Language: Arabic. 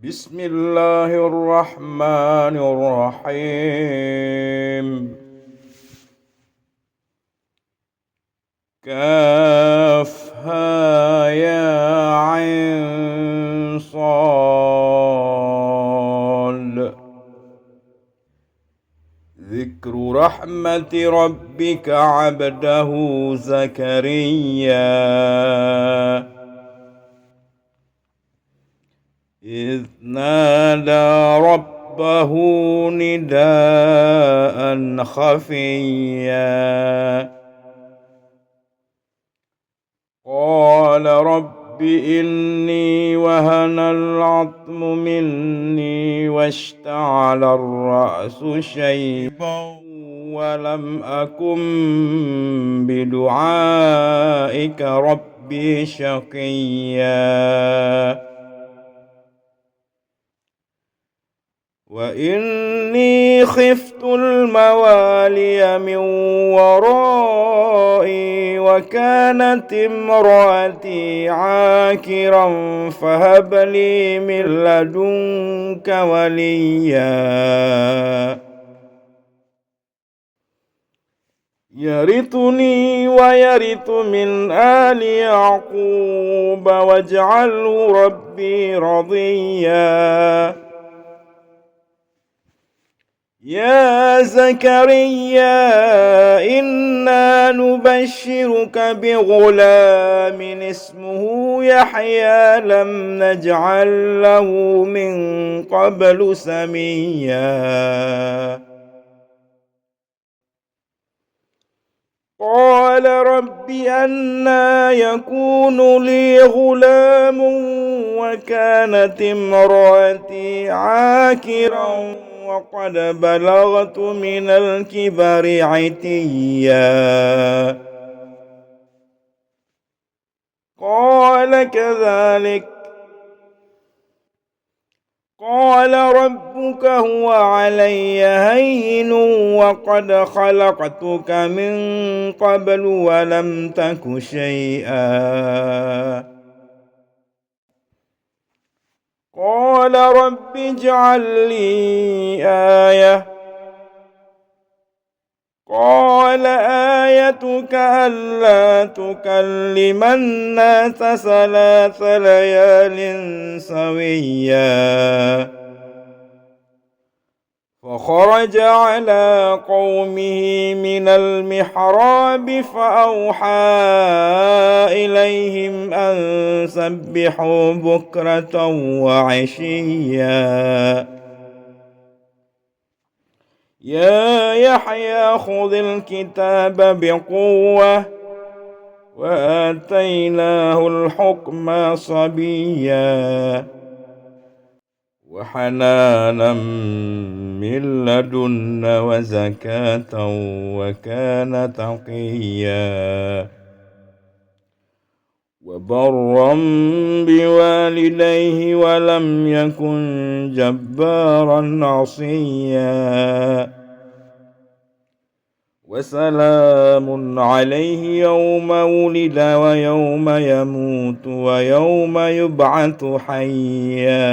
بسم الله الرحمن الرحيم. كافها يا عين صاد. ذكر رحمة ربك عبده زكريا إذ نادى ربه نداء خفيا قال رب إني وهن العظم مني واشتعل الرأس شيبا ولم أكن بدعائك ربي شقيا وإني خفت الموالي من ورائي وكانت امرأتي عاكرا فهب لي من لدنك وليا يرثني ويرث من آل يعقوب واجعله ربي رضيا يا زكريا إنا نبشرك بغلام اسمه يحيى لم نجعل له من قبل سميا قال رب أنى يكون لي غلام وكانت امرأتي عاكرا وقد بلغت من الكبر عتيا قال كذلك قال ربك هو علي هين وقد خلقتك من قبل ولم تك شيئا قال رب اجعل لي آية قال آيتك ألا تكلم الناس 3 ليال سويا فخرج على قومه من المحراب فأوحى إليهم أن سبحوا بكرة وعشيا يا يحيى خذ الكتاب بقوة وآتيناه الحكم صبيا وحنانا من لدنا وزكاة وكان تقيا وبرا بوالديه ولم يكن جبارا عصيا وسلام عليه يوم ولد ويوم يموت ويوم يبعث حيا